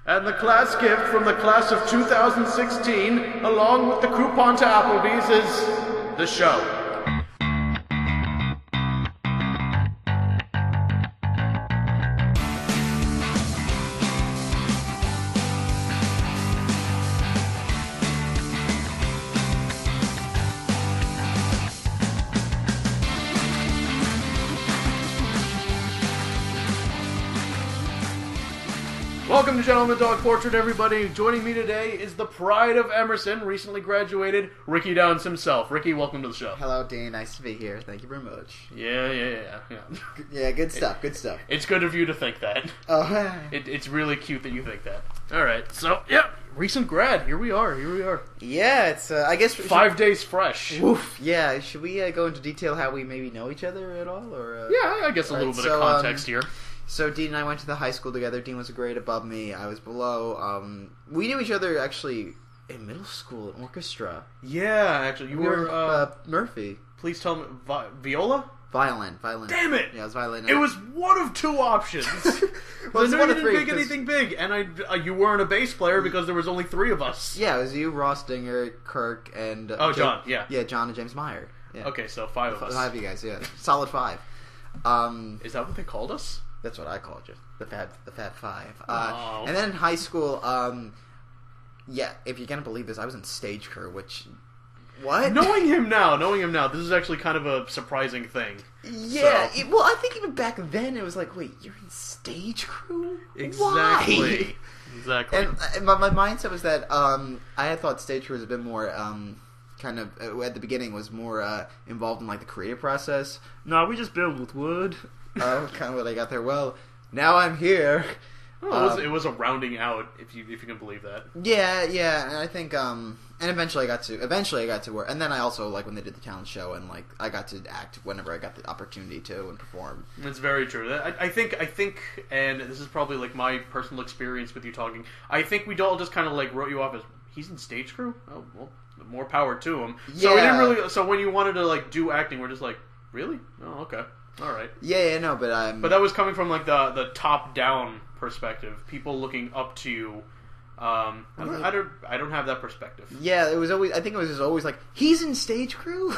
And the class gift from the class of 2016, along with the coupon to Applebee's, is the show. Welcome to Gentleman Dog Portrait, everybody. Joining me today is the pride of Emerson, recently graduated, Ricky Downs himself. Ricky, welcome to the show. Hello, Dean. Nice to be here. Thank you very much. Yeah. Yeah, good stuff. It's good of you to think that. Oh, It's really cute that you think that. All right, so yeah, recent grad. Here we are. yeah. It's I guess 5 days fresh. Oof. Yeah. Should we go into detail how we maybe know each other at all, or? Yeah, I guess a little bit of context here. So Dean and I went to the high school together. Dean was a grade above me. I was below. We knew each other actually in middle school in orchestra. Yeah, actually, you were Murphy. Please tell me, viola? Violin. Damn it! Yeah, it was violin. It was one of two options. Well, it's I one know of you didn't three. pick anything big, and you weren't a bass player because there was only three of us. Yeah, it was you, Ross Dinger, Kirk, and John. Yeah, John and James Meyer. Yeah. Okay, so five of us. Five of you guys. Yeah, solid five. Is that what they called us? That's what I called you. The Fat Five. Oh. And then in high school, yeah, if you're gonna believe this, I was in stage crew, which... What? Knowing him now, this is actually kind of a surprising thing. Yeah, So. well, I think even back then, it was like, wait, you're in stage crew? Exactly. Why? Exactly. And my mindset was that I had thought stage crew was a bit more... kind of at the beginning was more involved in like the creative process. No, we just build with wood. Kind of what I got there. Well, now I'm here. Well, it was a rounding out, if you can believe that. Yeah, and I think and eventually I got to work, and then I also like when they did the talent show, and like I got to act whenever I got the opportunity to and perform. It's very true. I think, and this is probably like my personal experience with you talking. I think we all just kind of like wrote you off as he's in stage crew. Oh well. More power to him. So we didn't really. So when you wanted to like do acting, we're just like, really? Oh, okay, all right. Yeah, no, but that was coming from like the top down perspective. People looking up to you. I don't have that perspective. Yeah, it was always. I think it was just always like he's in stage crew.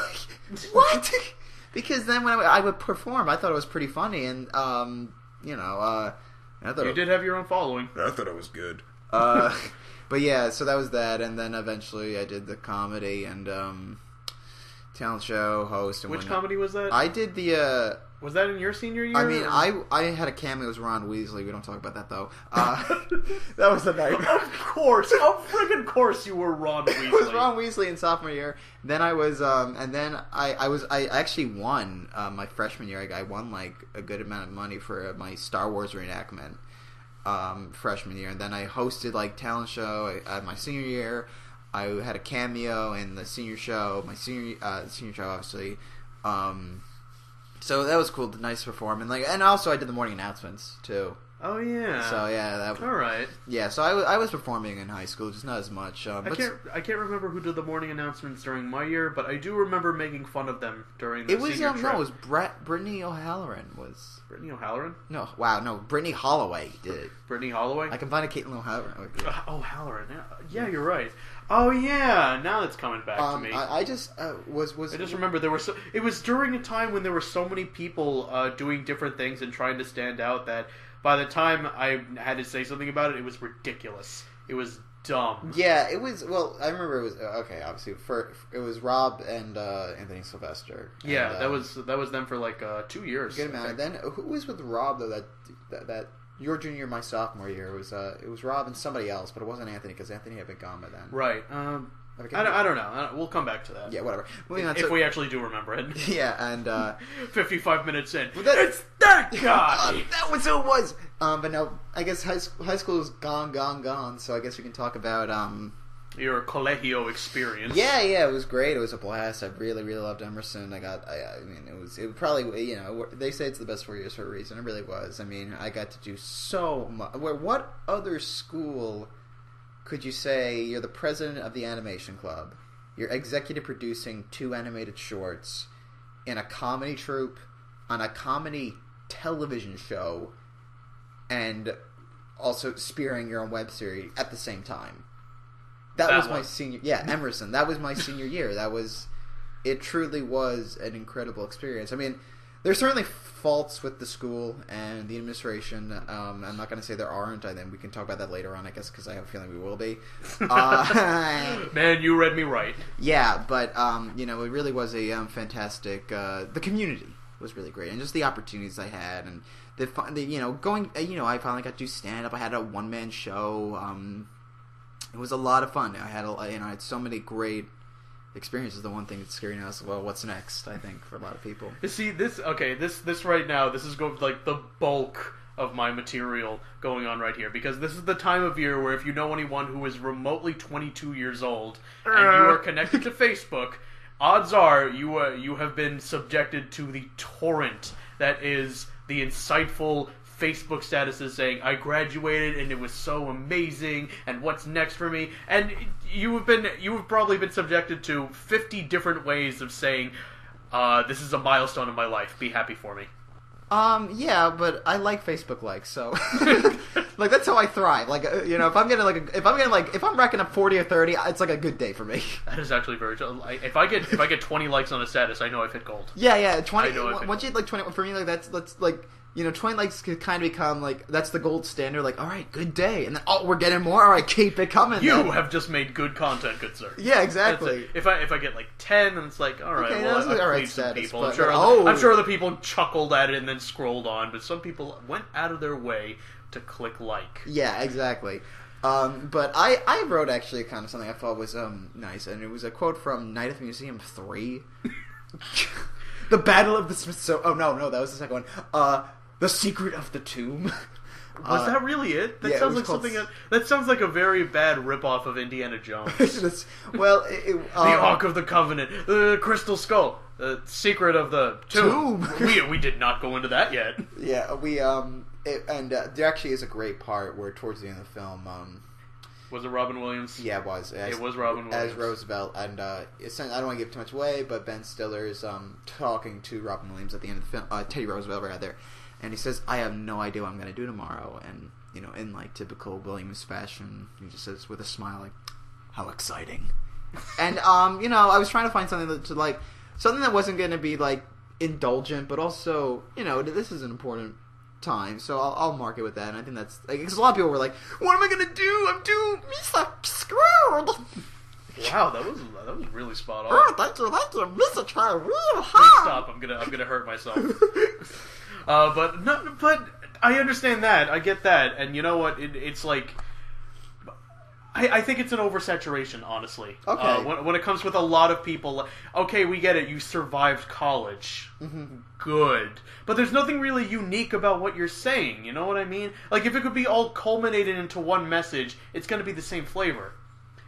What? Because then when I would perform, I thought it was pretty funny, and I thought you did have your own following. I thought it was good. But yeah, so that was that, and then eventually I did the comedy and talent show host. And which comedy was that? I did the. Was that in your senior year? I mean, I had a cameo as Ron Weasley. We don't talk about that though. That was the night. Of friggin' course, you were Ron Weasley. It was Ron Weasley in sophomore year. Then I was, and then I actually won my freshman year. I won like a good amount of money for my Star Wars reenactment. Freshman year, and then I hosted like talent show my senior year. I had a cameo in the senior show, senior show obviously. So that was cool, nice to perform, and also I did the morning announcements too. Oh yeah. So yeah, all right. Yeah, so I was performing in high school, just not as much. I can't remember who did the morning announcements during my year, but I do remember making fun of them during the senior trip. No, it was Brittany O'Halloran was. Brittany O'Halloran? No, Brittany Holloway did it. Brittany Holloway? I can find a Caitlin O'Halloran. O'Halloran. Yeah, you're right. Oh yeah, now it's coming back to me. I just I just remember it was during a time when there were so many people doing different things and trying to stand out that by the time I had to say something about it, it was ridiculous. It was dumb. Yeah, it was. Well, I remember it was obviously it was Rob and Anthony Sylvester. Yeah, that was them for like 2 years. Good amount. And then who was with Rob though? That your junior year, my sophomore year it was Rob and somebody else, but it wasn't Anthony because Anthony had been gone by then. Right. I don't know. We'll come back to that. Yeah, whatever. If we actually do remember it. Yeah, and 55 minutes in, it's that guy. That was who it was. But no, I guess high school is gone. So I guess we can talk about your colegio experience. Yeah, it was great. It was a blast. I really, really loved Emerson. I mean, it probably, they say it's the best 4 years for a reason. It really was. I mean, I got to do so much. What other school could you say you're the president of the animation club, you're executive producing 2 animated shorts in a comedy troupe on a comedy television show, and also spearing your own web series at the same time. That was my senior... Yeah, Emerson. That was my senior year. It truly was an incredible experience. I mean, there's certainly faults with the school and the administration. I'm not going to say there aren't. I think we can talk about that later on, I guess, because I have a feeling we will be. Man, you read me right. Yeah, but, it really was a fantastic... the community was really great. And just the opportunities I had. And, I finally got to do stand-up. I had a one-man show. It was a lot of fun. I had so many great experiences. The one thing that's scary now is, well, what's next, I think, for a lot of people. See, this right now, this is like the bulk of my material going on right here, because this is the time of year where if you know anyone who is remotely 22 years old and you are connected to Facebook, odds are you have been subjected to the torrent that is the insightful Facebook statuses saying, I graduated and it was so amazing and what's next for me, and you have probably been subjected to 50 different ways of saying, this is a milestone in my life, be happy for me. Yeah, but I like Facebook likes, so like that's how I thrive. Like, if I'm racking up 40 or 30, it's like a good day for me. That is actually very true. If I get 20 likes on a status, I know I've hit gold. Yeah, 20. Once you hit like 20, for me, like that's like 20 likes could kind of become like that's the gold standard. Like, all right, good day, and then we're getting more. All right, keep it coming. You have just made good content, good sir. Yeah, exactly. If I get like 10, then it's like, all right, okay, well, I've all right pleased some status, people. but, I'm sure other people chuckled at it and then scrolled on, but some people went out of their way to click like. Yeah, exactly. But I wrote actually kind of something I thought was nice, and it was a quote from Night at the Museum 3. The Battle of the Smithsonian. Oh no, that was the second one. The Secret of the Tomb. Was that really it? That sounds like something. That sounds like a very bad ripoff of Indiana Jones. Well, the Ark of the Covenant, the Crystal Skull, the Secret of the Tomb. We did not go into that yet. Yeah, there actually is a great part where towards the end of the film. Was it Robin Williams? Yeah, it was. It was Robin Williams as Roosevelt, and I don't want to give too much away, but Ben Stiller is talking to Robin Williams at the end of the film, Teddy Roosevelt rather. And he says, I have no idea what I'm going to do tomorrow. And, in like typical Williams fashion, he just says with a smile, like, how exciting. And, I was trying to find something something that wasn't going to be like indulgent, but also, this is an important time. So I'll mark it with that. And I think that's, because a lot of people were like, what am I going to do? I'm doomed. I'm screwed. Wow, that was really spot on. Oh, thank you, Mr. Child. Stop! I'm gonna hurt myself. But I understand that. I get that, and you know what? It's like I think it's an oversaturation, honestly. Okay. When it comes with a lot of people, okay, we get it. You survived college, good, but there's nothing really unique about what you're saying. You know what I mean? Like if it could be all culminated into one message, it's going to be the same flavor.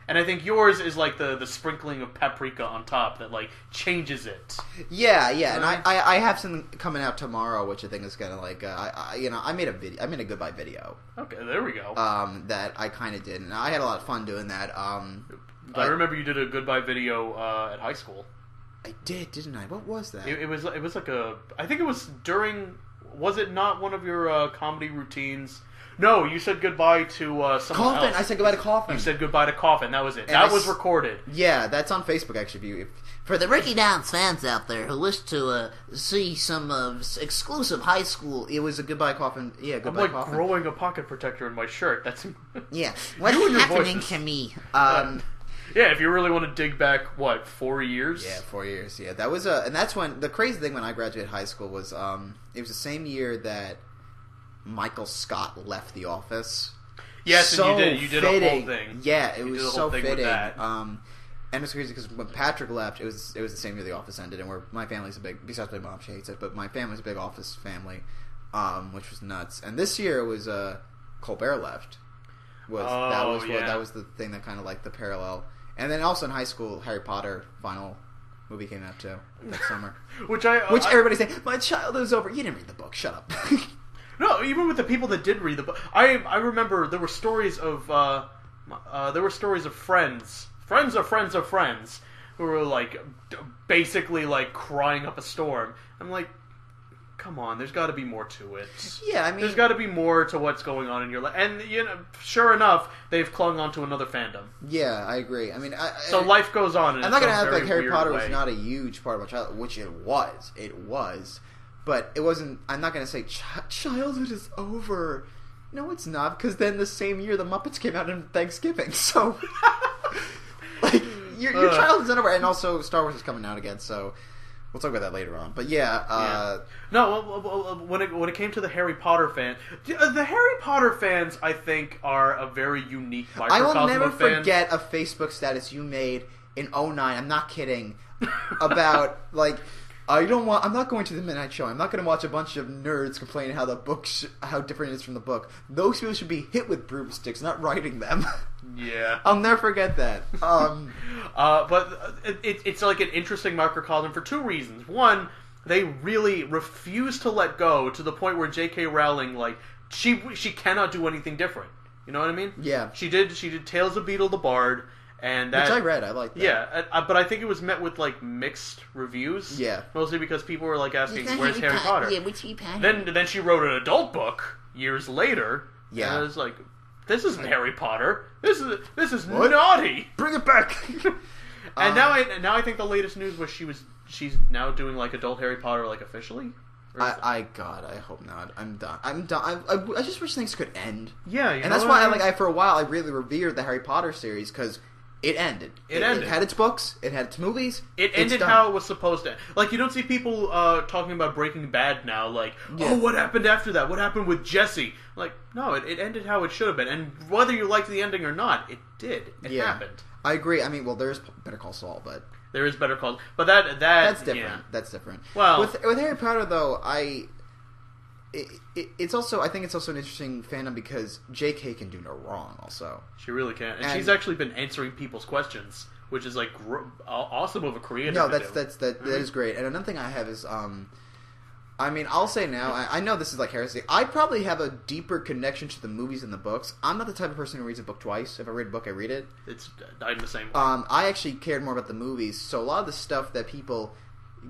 And I think yours is like the sprinkling of paprika on top that like changes it. Yeah, and I have something coming out tomorrow, which I think is gonna like I made a goodbye video. Okay, there we go. That I kind of did, and I had a lot of fun doing that. I remember you did a goodbye video at high school. I did, didn't I? What was that? It was like I think it was during. Was it not one of your comedy routines? No, you said goodbye to someone Coffin. else. I said goodbye to Coffin. You said goodbye to Coffin. That was it. That was recorded. Yeah, that's on Facebook, actually. For the Ricky Downs fans out there who wish to see some exclusive high school... It was a goodbye Coffin. Yeah, goodbye Coffin. I'm like growing a pocket protector in my shirt. That's... Yeah. What's happening to me? Yeah, if you really want to dig back, 4 years? Yeah, 4 years. Yeah, that was and that's when... The crazy thing when I graduated high school was... it was the same year that Michael Scott left The Office. Yes, so and you did a whole thing. Yeah, it was so fitting. And it's crazy because when Patrick left, it was the same year The Office ended, and my family's a big, besides my mom, she hates it, but my family's a big Office family, which was nuts. And this year it was Colbert left. That was the thing that kind of like the parallel. And then also in high school, Harry Potter final movie came out too that summer. Which everybody's saying, my childhood is over. You didn't read the book. Shut up. No, even with the people that did read the book, I remember there were stories of friends of friends of friends who were like basically like crying up a storm. I'm like, come on, there's got to be more to it. Yeah, I mean, there's got to be more to what's going on in your life. And sure enough, they've clung on to another fandom. Yeah, I agree. I mean, so life goes on. I'm not gonna act like Harry Potter was not a huge part of my childhood, which it was. It was, but it wasn't. I'm not gonna say childhood is over. No, it's not, because then the same year the Muppets came out on Thanksgiving. So, like, your childhood's over, and also Star Wars is coming out again. So. We'll talk about that later on, but yeah. No, when it came to the Harry Potter the Harry Potter fans, I think, are a very unique microcosm. I will never of fans. forget a Facebook status you made in 2009. I'm not kidding. About like, I'm not going to the midnight show. I'm not going to watch a bunch of nerds complaining how the book, how different it is from the book. Those people should be hit with broomsticks, not writing them. Yeah, I'll never forget that. But it's like an interesting microcosm for two reasons. One, they really refuse to let go to the point where J.K. Rowling, like, she cannot do anything different. You know what I mean? Yeah. She did Tales of Beedle the Bard, and that, which I read. I liked that. Yeah, but I think it was met with like mixed reviews. Yeah. Mostly because people were like asking, "Where's Harry Potter?" Yeah, which Harry Potter? Then she wrote an adult book years later. Yeah. And I was like, "This isn't Harry Potter. This is naughty. Bring it back." And now I think the latest news was she's now doing like adult Harry Potter, like, officially. God, I hope not. I'm done. I just wish things could end. Yeah, and that's why I for a while I really revered the Harry Potter series, because it ended. It had its books. It had its movies. It ended how it was supposed to. Like, you don't see people talking about Breaking Bad now. Like, oh, what happened after that? What happened with Jesse? Like, no, it ended how it should have been. And whether you liked the ending or not, it did. It happened. I agree. I mean, well, there's Better Call Saul, but there is Better Call, but that's different. Yeah. That's different. Well, with Harry Potter though, it's also, I think it's also an interesting fandom because J.K. can do no wrong. Also, she really can, and she's actually been answering people's questions, which is like awesome of a creator. No, that is great. And another thing I have is, I mean, I'll say now, I know this is like heresy. I probably have a deeper connection to the movies than the books. I'm not the type of person who reads a book twice. If I read a book, I read it. I'm the same way. I actually cared more about the movies. So a lot of the stuff that people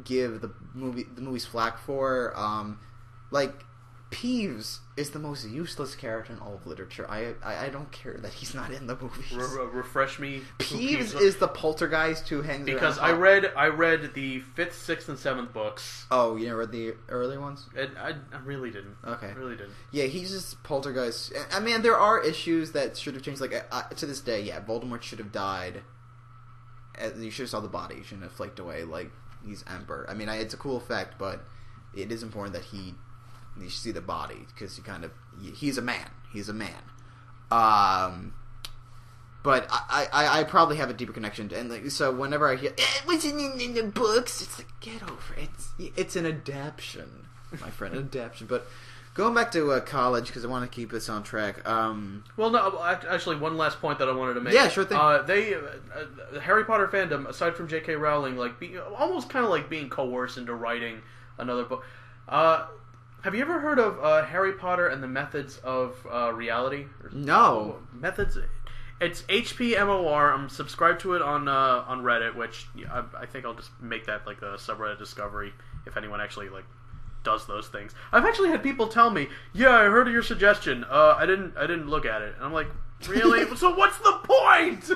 give the movies flack for, like, Peeves is the most useless character in all of literature. I don't care that he's not in the movies. Refresh me. Peeves is the poltergeist who hangs around. Because I read the 5th, 6th, and 7th books. Oh, you never read the earlier ones? I really didn't. Okay. I really didn't. Yeah, he's just poltergeist. I mean, there are issues that should have changed. Like, to this day, yeah, Voldemort should have died. You should have saw the body. You shouldn't have flaked away like he's Ember. I mean, it's a cool effect, but it is important that you see the body, because he's a man. He's a man. But I probably have a deeper connection, and like, so whenever I hear it wasn't in the books, it's like, get over it. It's an adaptation, my friend, an adaptation. But going back to college, because I want to keep this on track. Well, no, actually, one last point that I wanted to make. Yeah, sure thing. The Harry Potter fandom, aside from J.K. Rowling, like almost kind of like being coerced into writing another book. Have you ever heard of Harry Potter and the Methods of Reality? No. Methods. It's HPMOR. I'm subscribed to it on Reddit, which I think I'll just make that like a subreddit discovery if anyone actually like does those things. I've actually had people tell me, "Yeah, I heard of your suggestion. I didn't look at it." And I'm like, "Really? So what's the point?"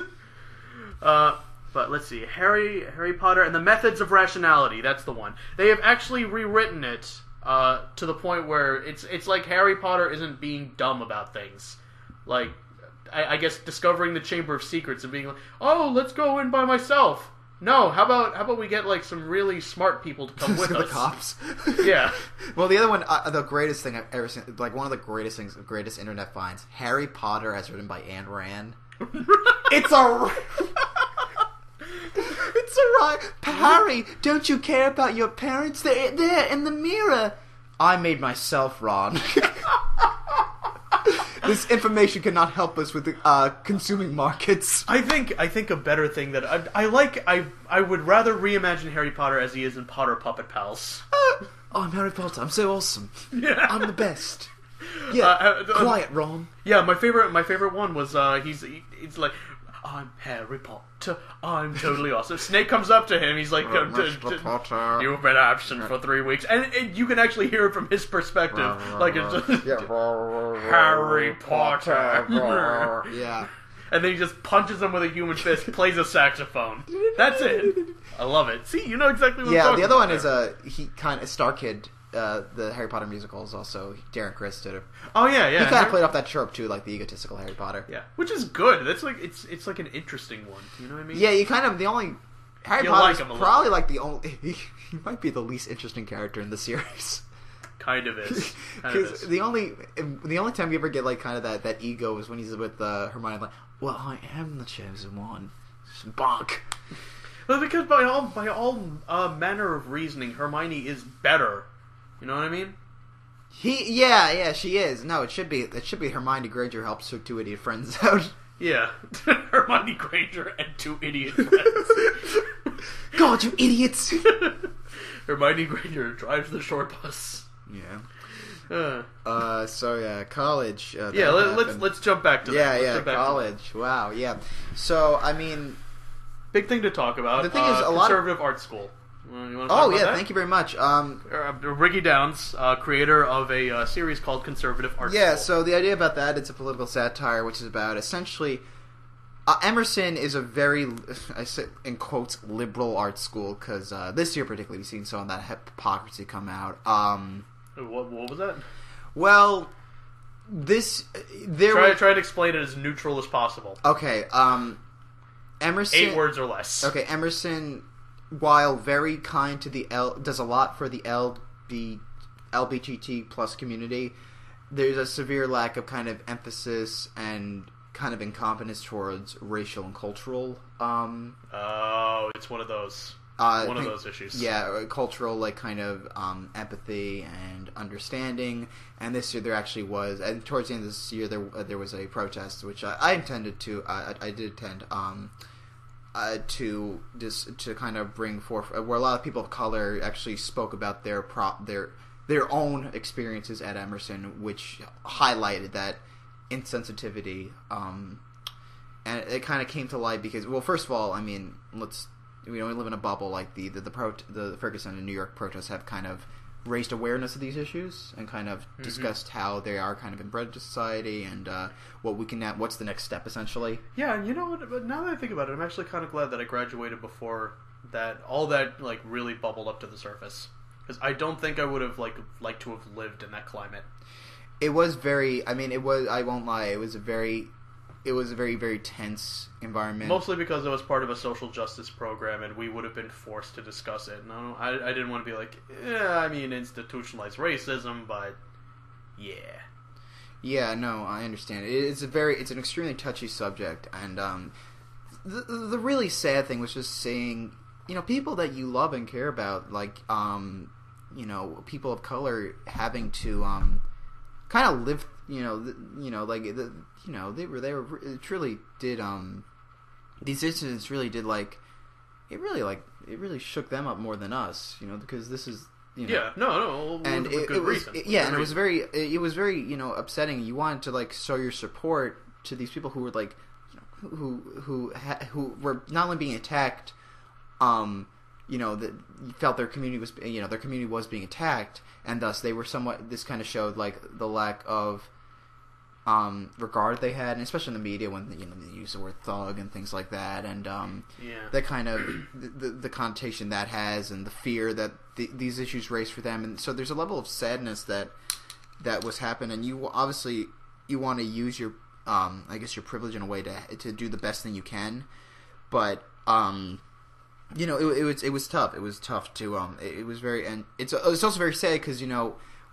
But let's see, Harry Potter and the Methods of Rationality. That's the one. They have actually rewritten it to the point where it's like Harry Potter isn't being dumb about things. Like, I guess discovering the Chamber of Secrets and being like, "Oh, let's go in by myself." No, how about we get like some really smart people to come with us? The cops. Yeah. Well, the other one, the greatest thing I've ever seen, like one of the greatest internet finds, Harry Potter as written by Ayn Rand. It's a right. Harry, don't you care about your parents? They're there in the mirror. I made myself wrong. This information cannot help us with consuming markets. I think a better thing that I would rather reimagine Harry Potter as he is in Potter Puppet Pals. I'm Harry Potter. I'm so awesome. Yeah. I'm the best. Yeah. Quiet, Ron. Yeah, my favorite one was he's like, I'm Harry Potter. I'm totally awesome. Snape comes up to him. He's like, Mr. Potter. "You've been absent for 3 weeks," and you can actually hear it from his perspective. Like it's just Harry Potter. Yeah. And then he just punches him with a human fist. Plays a saxophone. That's it. I love it. See, you know exactly what I'm talking about. The other one is he kind of Star Kid. The Harry Potter musical is also Darren Criss did it. Oh yeah. He kind of played off that trope too, like the egotistical Harry Potter. Yeah, which is good. That's like it's like an interesting one. You know what I mean? Yeah, you kind of the only Harry Potter is probably like the only. He might be the least interesting character in the series. Kind of is. Because the only time you ever get like kind of that ego is when he's with Hermione. Like, well, I am the chosen one. Bonk. Well, because by all manner of reasoning, Hermione is better. You know what I mean? Yeah, she is. No, it should be Hermione Granger helps her 2 idiot friends out. Yeah. Hermione Granger and 2 idiot friends. God, you idiots! Hermione Granger drives the short bus. Yeah. So yeah, college. Let's jump back to that. Yeah, college. Wow, yeah. So I mean, big thing to talk about. The thing is, a conservative art school. You want to talk about that? Thank you very much. Ricky Downs, creator of a series called Conservative Art School. Yeah, so the idea about that, it's a political satire, which is about essentially Emerson is a very, I say in quotes, liberal art school, because this year particularly we've seen some of that hypocrisy come out. What was that? Well, try to explain it as neutral as possible. Okay, Emerson... 8 words or less. Okay, Emerson... While very kind to does a lot for the LGBT plus community, there's a severe lack of kind of emphasis and kind of incompetence towards racial and cultural. It's one of those. One of those issues. Yeah, cultural like kind of empathy and understanding. And this year there actually was, and towards the end of this year there was a protest which I intended to. I did attend. To kind of bring forth where a lot of people of color actually spoke about their own experiences at Emerson, which highlighted that insensitivity, and it kind of came to light because, well, first of all, I mean, we live in a bubble. Like the Ferguson and New York protests have kind of raised awareness of these issues and kind of discussed how they are kind of inbred to society and what's the next step essentially. Yeah, and you know what? But now that I think about it, I'm actually kind of glad that I graduated before all that like really bubbled up to the surface, because I don't think I would have liked to have lived in that climate. It was very. I mean, it was. I won't lie. It was a very, very tense environment. Mostly because it was part of a social justice program, and we would have been forced to discuss it. No, I didn't want to be like, I mean, institutionalized racism, but yeah. Yeah, no, I understand. It's an extremely touchy subject, and the really sad thing was just seeing, people that you love and care about, like, people of color having to kind of live, they truly did these incidents really did it really shook them up more than us, because this is. Yeah, no, and with good reason. And it was very upsetting. You wanted to show your support to these people who were who were not only being attacked, that you felt their community was being attacked, and thus they were somewhat. This kind of showed the lack of regard they had, and especially in the media when they use the word thug and things like that, and that kind of the connotation that has, and the fear that these issues raise for them, and so there's a level of sadness that was happening, and you obviously want to use your I guess your privilege in a way to do the best thing you can, but it was tough. It was tough to it was very, and it's also very sad because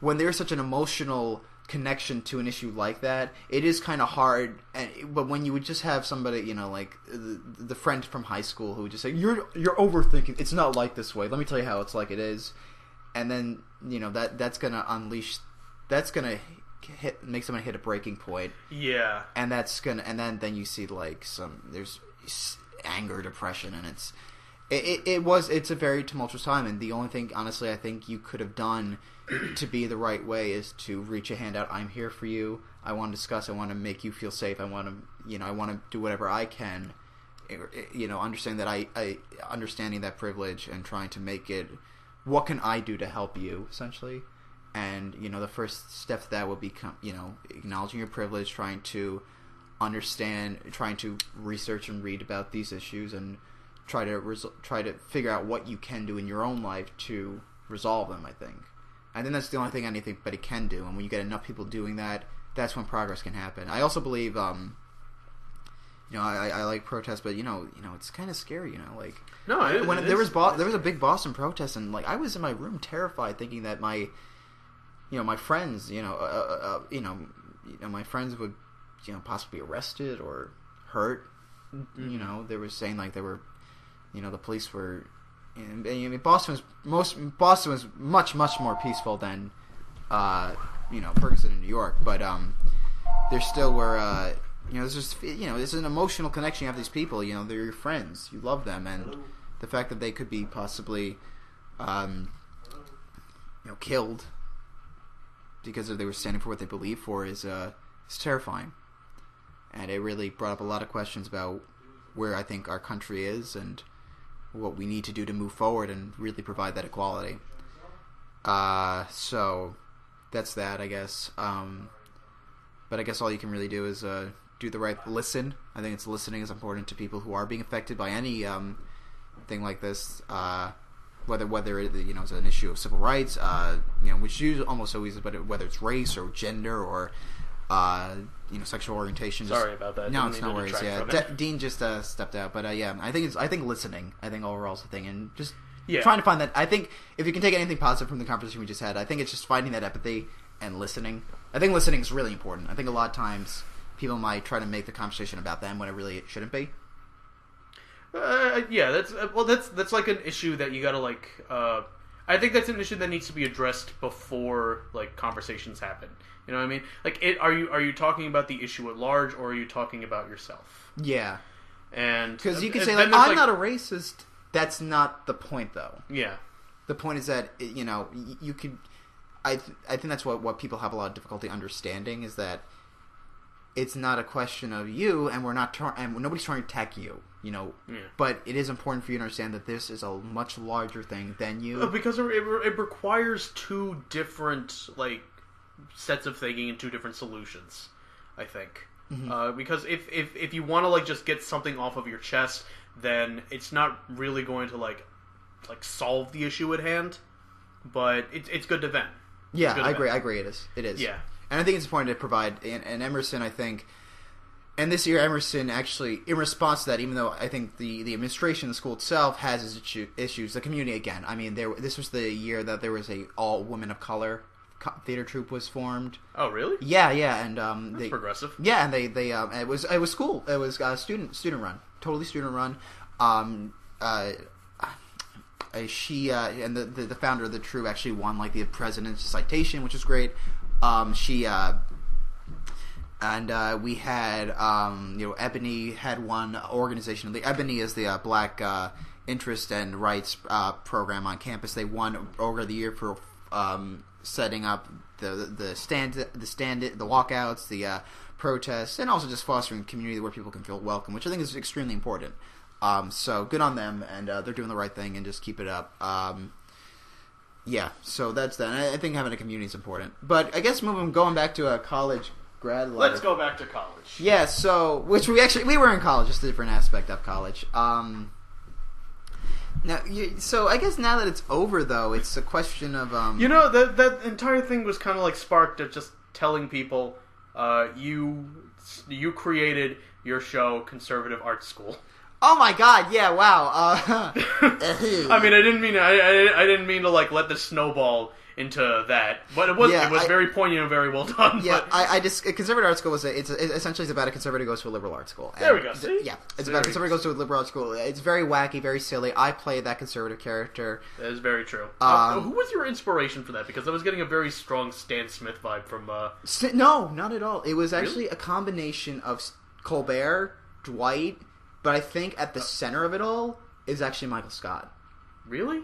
when there's such an emotional connection to an issue like that, it is kind of hard. But when you would just have somebody, the friend from high school who would just say, "You're overthinking. It's not like this way. Let me tell you how it's like it is," and then that's gonna unleash, that's gonna make someone hit a breaking point. Yeah, and then you see there's anger, depression, and it's a very tumultuous time. And the only thing, honestly, I think you could have done to be the right way is to reach a hand out. I'm here for you. I want to discuss. I want to make you feel safe. I want to do whatever I can understanding that understanding that privilege and trying to make it, what can I do to help you, essentially. And, the first step to that would be, acknowledging your privilege, trying to understand, trying to research and read about these issues, and try to figure out what you can do in your own life to resolve them, I think. That's the only thing anybody can do. And when you get enough people doing that, that's when progress can happen. I also believe, I like protests, but it's kind of scary. No, when there was a big Boston protest, and I was in my room terrified, thinking that my friends, my friends would, possibly be arrested or hurt. Mm-hmm. They were saying they were, the police were. Boston was much more peaceful than, Ferguson in New York, but there still were, there's just, there's an emotional connection you have with these people. They're your friends, you love them, and the fact that they could be possibly, killed because they were standing for what they believe for is terrifying, and it really brought up a lot of questions about where I think our country is and what we need to do to move forward and really provide that equality. So that's that, I guess. But I guess all you can really do is do the right listen. I think listening is important to people who are being affected by any thing like this. Whether it's an issue of civil rights, which is almost always, but whether it's race or gender or sexual orientation. Sorry about that. No, it's no worries. Yeah, Dean just stepped out, but I think listening. I think overall is the thing, and just trying to find that. I think if you can take anything positive from the conversation we just had, I think it's just finding that empathy and listening. I think listening is really important. I think a lot of times people might try to make the conversation about them when it really shouldn't be. That's like an issue that you gotta I think that's an issue that needs to be addressed before conversations happen. You know what I mean? Are you talking about the issue at large, or are you talking about yourself? Yeah, and because you can say I'm not a racist. That's not the point, though. Yeah, the point is that you could. I think that's what people have a lot of difficulty understanding is that it's not a question of you, and and nobody's trying to attack you. But it is important for you to understand that this is a much larger thing than you. Because it requires two different sets of thinking and two different solutions, I think. Mm-hmm. Because if you want to just get something off of your chest, then it's not really going to solve the issue at hand. But it's good to vent. Yeah, I agree. It is. Yeah, and I think it's important to provide. And Emerson, I think. And this year, Emerson actually, in response to that, even though I think the administration, the school itself, has its issues, the community, again, I mean, this was the year that there was a all-women of color theater troupe was formed. Oh, really? Yeah, and that's progressive. Yeah, and they it was school. It was student run, totally student run. She and the founder of the troupe actually won the president's citation, which was great. And we had, Ebony had one organization. The Ebony is the Black Interest and Rights program on campus. They won over the year for setting up the walkouts, the protests, and also just fostering a community where people can feel welcome, which I think is extremely important. So good on them, and they're doing the right thing, and just keep it up. So that's that. And I think having a community is important. But I guess going back to a college grad life. Let's go back to college. Yeah, so which we were in college, just a different aspect of college. So I guess now that it's over, though, it's a question of that entire thing was kind of sparked at just telling people you created your show Conservative Art School. Oh my God! Yeah, wow. I mean, I didn't mean to let this snowball into that, but it was very poignant and very well done. Yeah, I just Conservative Art School essentially it's about a conservative goes to a liberal art school. There we go. See? Yeah, it's about a conservative goes to a liberal art school. It's very wacky, very silly. I play that conservative character. That is very true. Who was your inspiration for that? Because I was getting a very strong Stan Smith vibe from. No, not at all. It was actually a combination of Colbert, Dwight, but I think at the center of it all is actually Michael Scott. Really?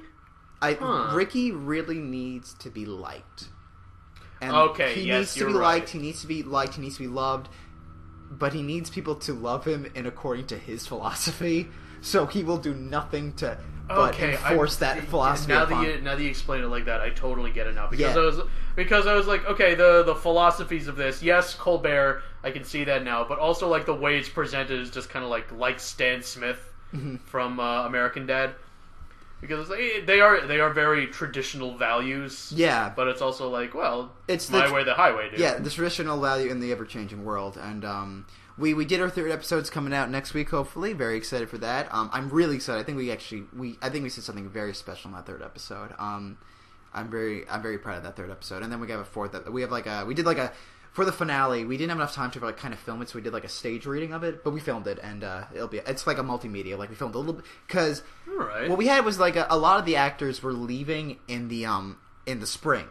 Ricky really needs to be liked. And okay, he yes, needs to be liked. He needs to be liked. He needs to be loved. but he needs people to love him in according to his philosophy. So he will do nothing to enforce that philosophy. Now that you explain it like that, I totally get it now. Because I was like, okay, the philosophies of this, yes, Colbert, I can see that now, but also like the way it's presented is just kind of like Stan Smith from American Dad. Because they are very traditional values. Yeah. But it's also like, well, it's my way, the highway, dude. Yeah, the traditional value in the ever-changing world. And we did our third episode's coming out next week, hopefully. Very excited for that. I'm really excited. I think we said something very special in that third episode. I'm very proud of that third episode. And then we have a fourth. For the finale, we didn't have enough time to like kind of film it, so we did like a stage reading of it. But we filmed it, and it's like a multimedia. Like we filmed a little bit because what we had was like a lot of the actors were leaving in the spring,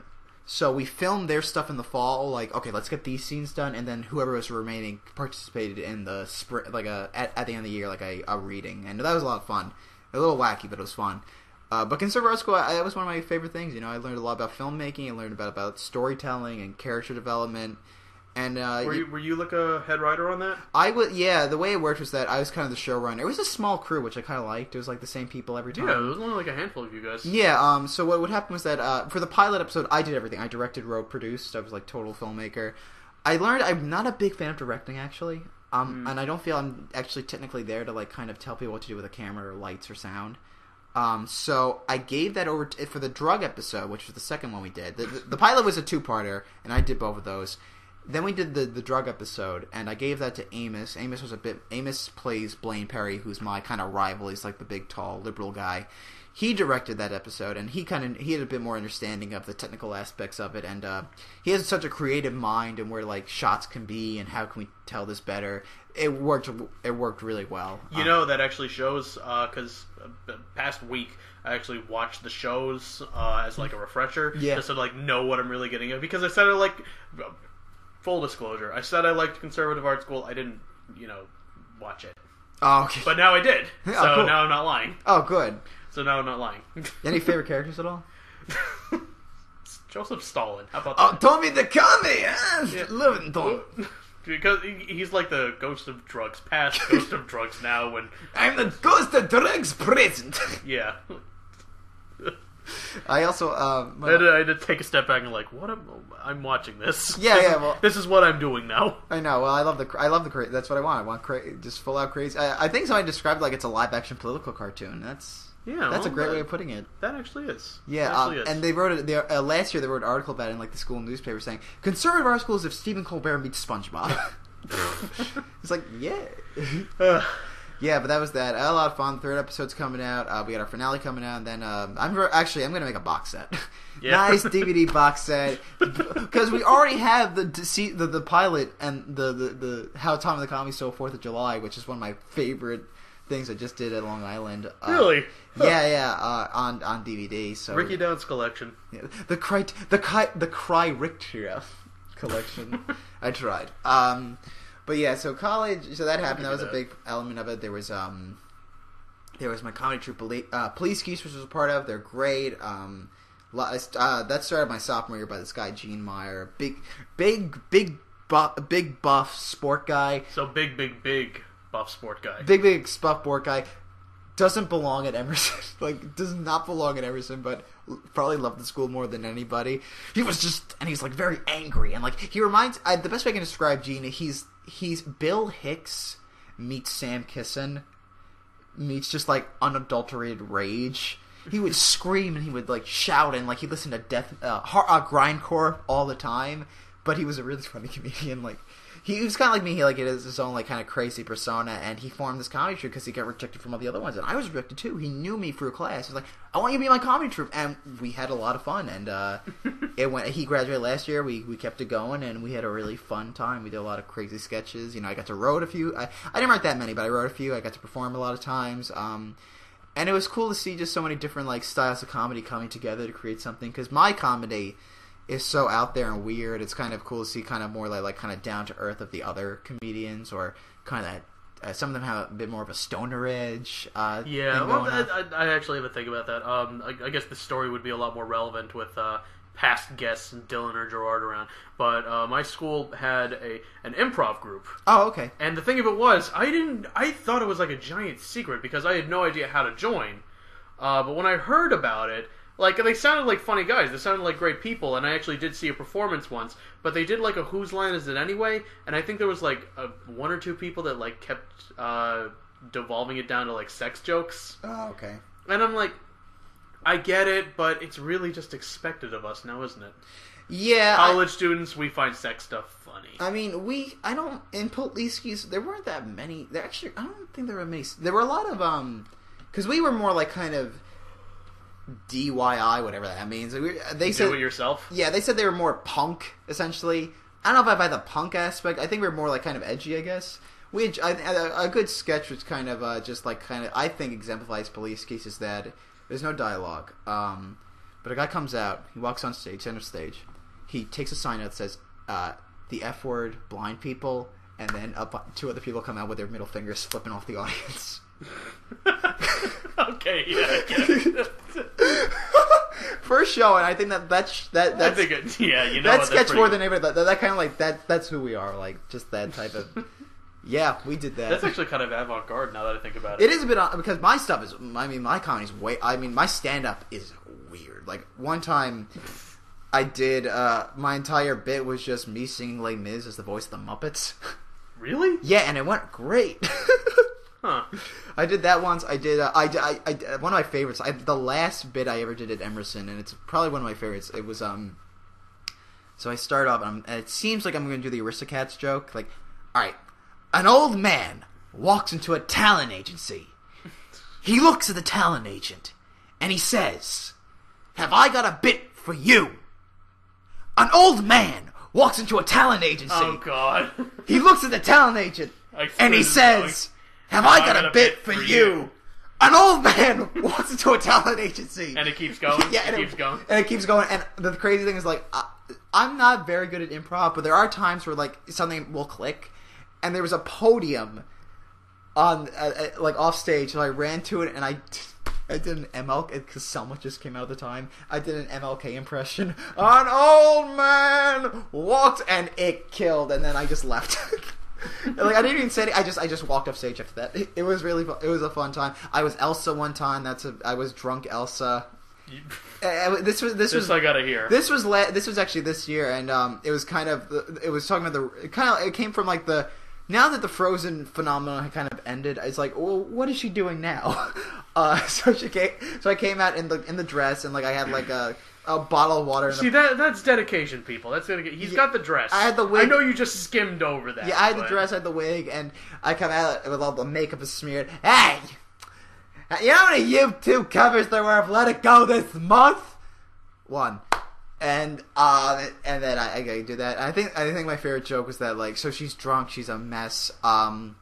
so we filmed their stuff in the fall. Like, okay, let's get these scenes done, and then whoever was remaining participated in the spring, like at the end of the year, like a reading, and that was a lot of fun. A little wacky, but it was fun. But Conservative Art School, that was one of my favorite things. I learned a lot about filmmaking. I learned about storytelling and character development. And were you like a head writer on that? Yeah. The way it worked was that I was kind of the showrunner. It was a small crew, which I kind of liked. It was like the same people every time. Yeah, it was only like a handful of you guys. Yeah. So what would happen was that for the pilot episode, I did everything. I directed, wrote, produced. I was like total filmmaker. I learned I'm not a big fan of directing actually. And I don't feel I'm actually technically there to like kind of tell people what to do with a camera or lights or sound. So I gave that over for the drug episode, which was the second one we did. The pilot was a two-parter, and I did both of those. Then we did the drug episode, and I gave that to Amos. Amos plays Blaine Perry, who's my kind of rival. He's like the big, tall, liberal guy. He directed that episode, and he had a bit more understanding of the technical aspects of it, and he has such a creative mind and where like shots can be and how can we tell this better. It worked really well. That actually shows because past week I actually watched the shows as like a refresher, just to like know what I'm really getting at. Because I said I like full disclosure, I said I liked Conservative Art School. I didn't, watch it. Oh, okay. But now I did, so cool. Now I'm not lying. Oh, good. So now I'm not lying. Any favorite characters at all? Joseph Stalin. How about that? Oh, Tommy the Commie! Yeah. Living Tom. Because he's like the ghost of drugs past, ghost of drugs now. When I'm the ghost of drugs present. Yeah. I also I had to take a step back and like, what? I'm watching this. Yeah, this is what I'm doing now. I know. Well, I love the crazy. That's what I want. I want just full out crazy. I think somebody described it like it's a live action political cartoon. That's a great way of putting it. That actually is. Yeah, and they wrote it. Last year they wrote an article about it in like the school newspaper saying Conservative Art School is if Stephen Colbert meets SpongeBob. It's like yeah, but that was that. I had a lot of fun. The third episode's coming out. We got our finale coming out, and then I'm going to make a box set. Yeah. Nice DVD box set because we already have the pilot and the How Tom and the Commie Stole 4th of July, which is one of my favorite things I just did at Long Island. Really? Yeah. On DVD. So Ricky Downs collection. Yeah, the Cry Richter collection. I tried. But yeah, so college. So that happened. That was a big element of it. There was my comedy troupe, Police Geese, which was a part of. They're great. That started my sophomore year by this guy Gene Meyer, big buff sport guy. So big buff sport guy. Big buff sport guy. Doesn't belong at Emerson. Like, does not belong at Emerson, but probably loved the school more than anybody. He's like very angry, and like he reminds. The best way I can describe Gene, he's Bill Hicks meets Sam Kisson meets just like unadulterated rage. He would scream and he would like shout and like he listened to grindcore all the time, but he was a really funny comedian. Like he was kind of like me. He like it is his own like kind of crazy persona, and he formed this comedy troupe because he got rejected from all the other ones, and I was rejected too. He knew me through class. He was like, "I want you to be my comedy troupe," and we had a lot of fun. And He graduated last year. We kept it going, and we had a really fun time. We did a lot of crazy sketches. I got to write a few. I didn't write that many, but I wrote a few. I got to perform a lot of times. And it was cool to see just so many different like styles of comedy coming together to create something. Because my comedy is so out there and weird. It's kind of cool to see kind of more like kind of down to earth of the other comedians, or kind of some of them have a bit more of a stoner edge. Yeah, well, I actually have a thing about that. I guess the story would be a lot more relevant with past guests, Dylan or Gerard, around. But my school had an improv group. Oh, okay. And the thing of it was, I thought it was like a giant secret because I had no idea how to join. But when I heard about it, like, they sounded like funny guys. They sounded like great people, and I actually did see a performance once. But they did, like, a Whose Line Is It Anyway? And I think there was, like, one or two people that, like, kept devolving it down to, like, sex jokes. Oh, okay. And I'm like, I get it, but it's really just expected of us now, isn't it? Yeah. College students, we find sex stuff funny. I mean, in Poliski's, there weren't that many. I don't think there were many. There were a lot of, because we were more, like, kind of DIY, whatever that means. They said, do it yourself? Yeah, they said they were more punk, essentially. I don't know if I buy the punk aspect. I think we were more like kind of edgy, I guess. A good sketch was kind of just like kind of, I think, exemplifies police cases that there's no dialogue. But a guy comes out, he walks on stage, center stage. He takes a sign out that says, the F word, blind people, and then two other people come out with their middle fingers flipping off the audience. Okay, yeah. First show, and I think that's I think you know that sketch more than ever. That kind of like that's who we are, like just that type of. Yeah, we did that. That's actually kind of avant-garde now that I think about it. It is a bit because my stuff is. I mean, my comedy's my stand-up is weird. Like one time, I did my entire bit was just me singing Les Mis as the voice of the Muppets. Really? Yeah, and it went great. Huh. I did that once. I did one of my favorites. The last bit I ever did at Emerson, and it's probably one of my favorites. It was so I start off, and it seems like I'm going to do the Aristocats joke. Like, all right, an old man walks into a talent agency. He looks at the talent agent, and he says, "Have I got a bit for you?" An old man walks into a talent agency. Oh God! He looks at the talent agent, and he says, "Have I got a bit for you?" An old man walks into a talent agency. And it keeps going? Yeah, it keeps going? And it keeps going. And the crazy thing is, like, I'm not very good at improv, but there are times where, like, something will click. And there was a podium on, like, off stage, and I ran to it, and I did an MLK, because Selma just came out at the time. I did an MLK impression. An old man walked, and it killed, and then I just left. Like, I didn't even say it. I just walked off stage after that. It was really fun. It was a fun time. I was Elsa one time. I was drunk Elsa. This was I gotta hear. This was actually this year, and it was kind of it was talking about it came from like the now that the Frozen phenomenon had kind of ended. It's like, well, what is she doing now? So I came out in the dress, and like I had like a bottle of water. See, that's dedication, people. That's dedication. He's got the dress. I had the wig. I know you just skimmed over that. Yeah, I had the dress, I had the wig, and I come out with all the makeup smeared. Hey! You know how many YouTube covers there were of Let It Go this month? One. And then I do that. I think my favorite joke was that, like, so she's drunk, she's a mess, and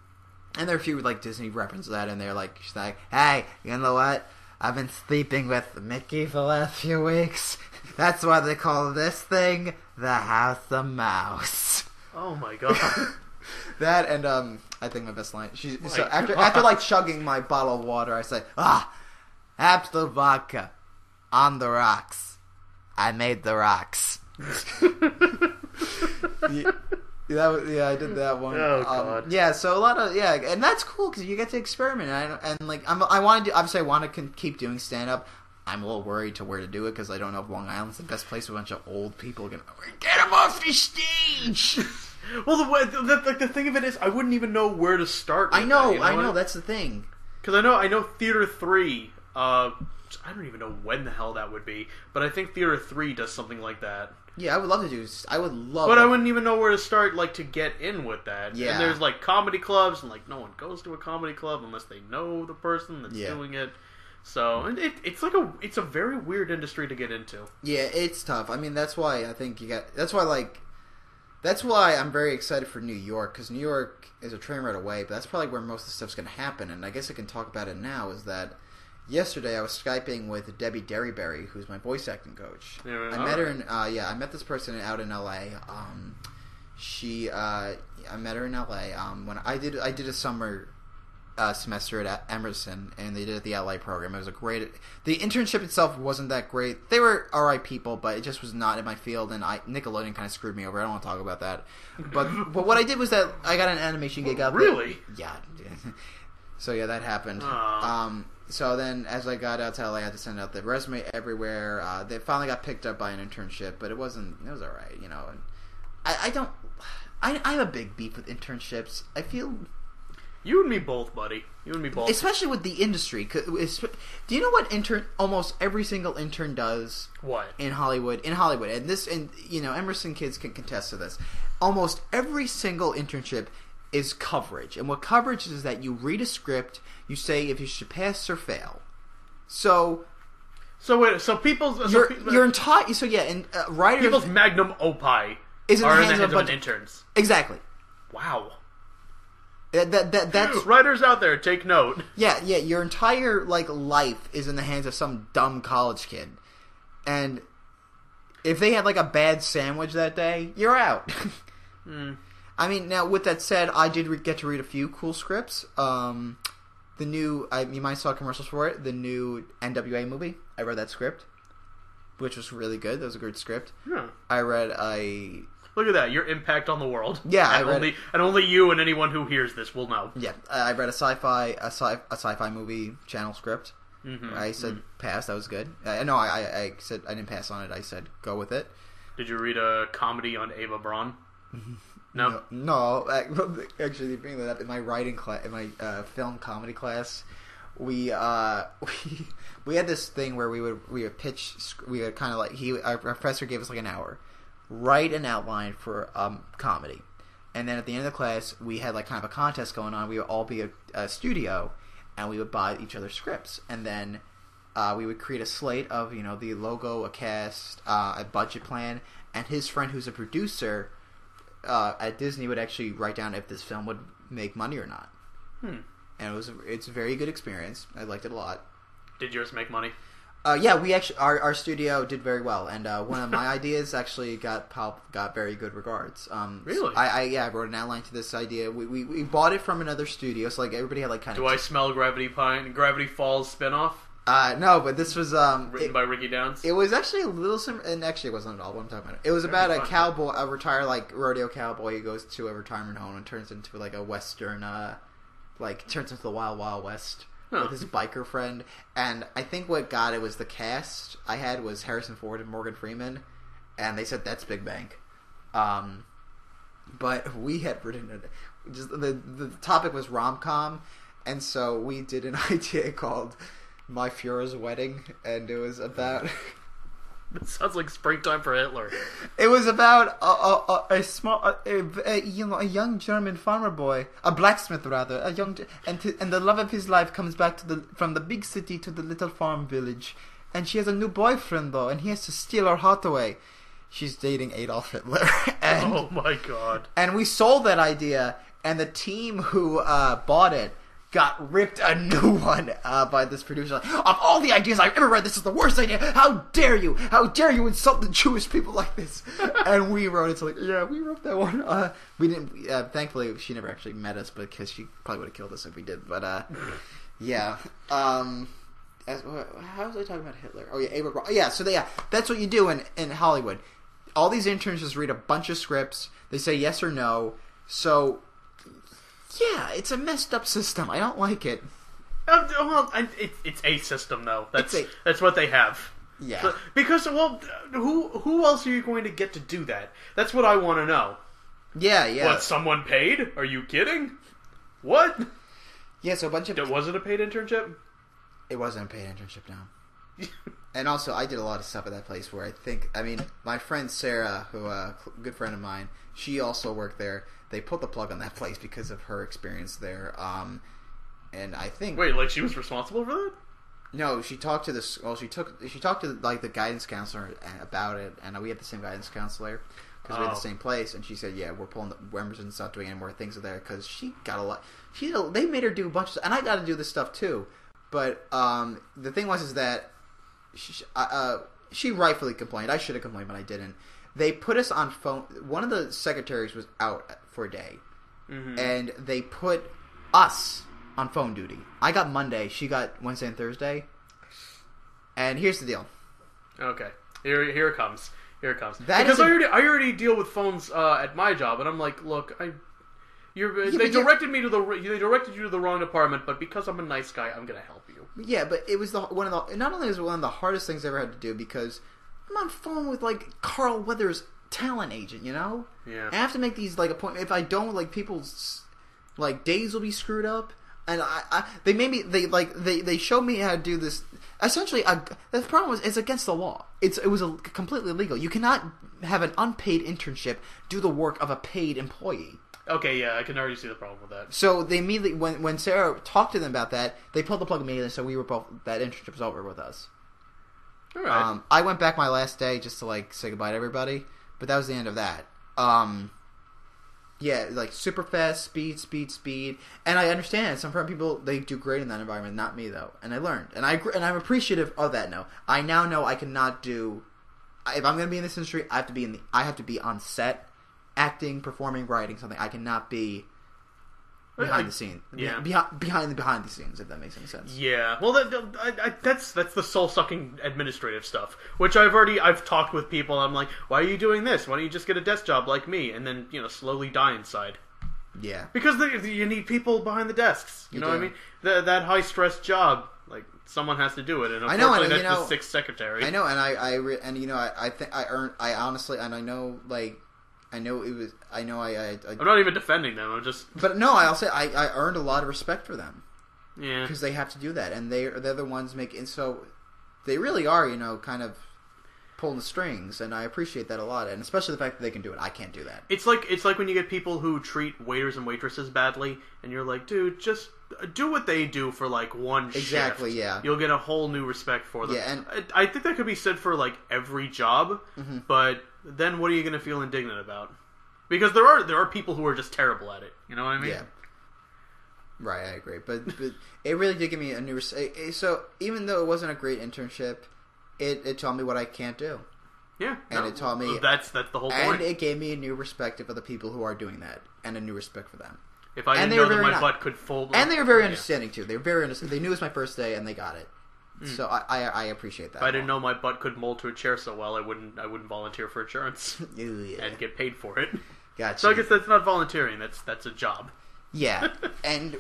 there are a few, like, Disney references that, and they're like, she's like, hey, you know what? I've been sleeping with Mickey for the last few weeks. That's why they call this thing the House of Mouse. Oh my God. That and I think my best line. After like chugging my bottle of water, I say, absolute vodka on the rocks. I made the rocks. I did that one. Oh God. Yeah, so a lot of and that's cool because you get to experiment. And like I want to obviously I want to keep doing stand up. I'm a little worried to where to do it because I don't know if Long Island's the best place. A bunch of old people are gonna get them off the stage. Well, the thing of it is, I wouldn't even know where to start. I know. That's the thing. Because I know Theater 3. I don't even know when the hell that would be, but I think Theater 3 does something like that. Yeah, I would love to do. But I wouldn't even know where to start, like, to get in with that. Yeah. And there's like comedy clubs, and like no one goes to a comedy club unless they know the person that's doing it. So it's a very weird industry to get into. Yeah, it's tough. I mean, that's why I think that's why I'm very excited for New York, because New York is a train right away, but that's probably where most of the stuff's going to happen, and I guess I can talk about it now, is that yesterday I was Skyping with Debbie Derryberry, who's my voice acting coach. Yeah, I met her in, I met this person out in L.A. I met her in L.A. When I did a summer semester at Emerson, and they did the LA program. It was a great. The internship itself wasn't that great. They were alright people, but it just was not in my field. And Nickelodeon kind of screwed me over. I don't want to talk about that. But what I did was that I got an animation gig up. Really? Yeah. So yeah, that happened. So then, as I got out to LA, I had to send out the resume everywhere. They finally got picked up by an internship, but it was alright, you know. And I have a big beef with internships. I feel... You and me both, buddy. You and me both. Especially with the industry. Do you know what almost every single intern does? What? In Hollywood. And you know, Emerson kids can contest to this. Almost every single internship is coverage. And what coverage is that you read a script, you say if you should pass or fail. So wait, so people's... Your entire... So yeah, and writers... People's magnum opus is are in the hands of interns. Exactly. Wow. That's writers out there, take note. Yeah. Your entire life is in the hands of some dumb college kid, and if they had a bad sandwich that day, you're out. I mean, now with that said, I did get to read a few cool scripts. The new you might saw commercials for it. The new NWA movie. I read that script, which was really good. That was a good script. Yeah. I read Look at that, your impact on the world. Yeah, and only you and anyone who hears this will know. Yeah, I read a sci-fi movie channel script. Mm-hmm. I said pass. That was good. No, I said I didn't pass on it. I said go with it. Did you read a comedy on Ava Braun? No. Actually, bringing that up in my writing class, in my film comedy class, we had this thing where we would pitch. We would kind of our professor gave us an hour. Write an outline for comedy, and then at the end of the class we had kind of a contest going on. We would all be a studio, and we would buy each other scripts, and then we would create a slate of the logo, a cast, a budget plan, and his friend who's a producer at Disney would actually write down if this film would make money or not. And it's a very good experience. I liked it a lot. Did yours make money? Yeah, we actually our studio did very well, and one of my ideas actually got very good regards. Really? I wrote an outline to this idea. We bought it from another studio, so everybody had kind of. Do I smell Gravity Falls spinoff? No, but this was written by Ricky Downs. It was actually a little similar, and actually it wasn't at all what I'm talking about. It was about a cowboy, a retired rodeo cowboy who goes to a retirement home and turns into a western, turns into the Wild Wild West. With his biker friend, and I think what got it was the cast I had was Harrison Ford and Morgan Freeman, and they said that's Big Bank. But we had written it. Just the topic was rom-com, and so we did an idea called My Führer's Wedding, and it was about. It sounds like Springtime for Hitler. It was about a young German farmer boy, a blacksmith rather, and the love of his life comes back from the big city to the little farm village, and she has a new boyfriend though, and he has to steal her heart away. She's dating Adolf Hitler. Oh my god! And we sold that idea, and the team who bought it got ripped a new one by this producer. Of all the ideas I've ever read, this is the worst idea. How dare you? How dare you insult the Jewish people like this? And we wrote it. So yeah, we wrote that one. We didn't. Thankfully, she never actually met us, because she probably would have killed us if we did. But yeah. How was I talking about Hitler? Oh yeah, Ava Braun. Yeah. So that's what you do in Hollywood. All these interns just read a bunch of scripts. They say yes or no. So. Yeah, it's a messed up system. I don't like it. Well, it's a system though. That's what they have. Yeah. So, because who else are you going to get to do that? That's what I want to know. Yeah. What, someone paid? Are you kidding? What? Yeah, so a bunch of. Was it a paid internship? It wasn't a paid internship, no. And also, I did a lot of stuff at that place where my friend Sarah, who a good friend of mine, she also worked there. They put the plug on that place because of her experience there. And I think... Wait, she was responsible for that? No, she talked to this... Well, she talked to the guidance counselor about it, and we had the same guidance counselor because we had the same place. And she said, "Yeah, Emerson's not doing any more things there," because she got a lot. They made her do a bunch of, and I got to do this stuff too. But the thing was that she rightfully complained. I should have complained, but I didn't. They put us on phone. One of the secretaries was out for a day, and they put us on phone duty. I got Monday. She got Wednesday and Thursday. And here's the deal. Okay, here it comes. Here it comes. That because I already deal with phones at my job, and I'm like, look, they directed you to the wrong department, but because I'm a nice guy, I'm gonna help you. Yeah, but it was not only was it one of the hardest things I ever had to do because I'm on phone with like Carl Weathers' talent agent, you know. Yeah. I have to make these like appointments. If I don't, like people's like days will be screwed up, and they showed me how to do this. Essentially, the problem was it's against the law. It was completely illegal. You cannot have an unpaid internship do the work of a paid employee. Okay, yeah, I can already see the problem with that. So they immediately, when Sarah talked to them about that, they pulled the plug immediately. So we were both that internship was over with us. All right. I went back my last day just to like say goodbye to everybody, but that was the end of that. Yeah, like super fast, speed, and I understand some people they do great in that environment. Not me though, and I learned, and I'm appreciative of that. Now I know I cannot do. If I'm going to be in this industry, I have to be on set, acting, performing, writing something. I cannot be behind the scenes. Yeah, behind the scenes. If that makes any sense. Yeah. Well, that's the soul sucking administrative stuff, which I've talked with people. I'm like, why are you doing this? Why don't you just get a desk job like me, and then slowly die inside? Yeah. Because you need people behind the desks. You know what I mean? That high stress job, like someone has to do it, and unfortunately that's the sixth secretary. I know, and I think I earned. I honestly, and I know, like. I'm not even defending them. I'm just. But no, I'll say I earned a lot of respect for them. Yeah. Because they have to do that, and they're the ones making. So they really are, kind of pulling the strings, and I appreciate that a lot, and especially the fact that they can do it. I can't do that. It's like when you get people who treat waiters and waitresses badly, and you're like, dude, just do what they do for like one shift. Exactly. Yeah. You'll get a whole new respect for them. Yeah, and I think that could be said for like every job, but. Then what are you going to feel indignant about? Because there are people who are just terrible at it. You know what I mean? Yeah. Right, I agree. But it really did give me a new... So even though it wasn't a great internship, it taught me what I can't do. Yeah. And it taught me... That's the whole point. And it gave me a new respect for the people who are doing that. And a new respect for them. If I didn't know that my butt could fold... And they were very understanding, too. They were very understanding. They knew it was my first day, and they got it. So I appreciate that. If I didn't know my butt could mold to a chair so well, I wouldn't volunteer for insurance and get paid for it. Gotcha. So I guess that's not volunteering. That's a job. Yeah, and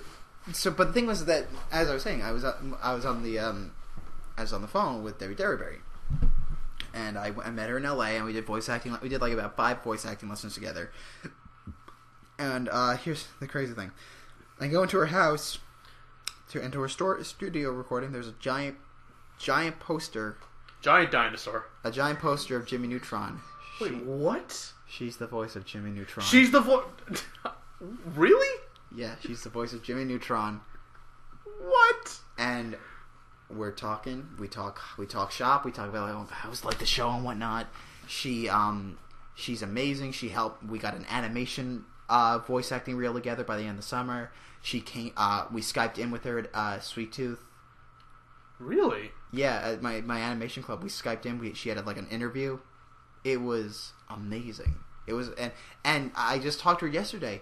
so but the thing was that as I was saying, I was on the phone with Debbie Derryberry, and I met her in L.A. and we did voice acting. We did like about 5 voice acting lessons together. And here's the crazy thing: I go into her house. Into her studio recording. There's a giant poster. Giant dinosaur. A giant poster of Jimmy Neutron. Wait, what? She's the voice of Jimmy Neutron. She's the voice... Really? Yeah, she's the voice of Jimmy Neutron. What? And we're talking. We talk shop. We talk about like, how was like the show and whatnot. She's amazing. She helped. We got an animation voice acting reel together by the end of the summer. She came. We Skyped in with her at Sweet Tooth. Really? Yeah, at my animation club, we Skyped in. She had like an interview. It was amazing. It was, and I just talked to her yesterday,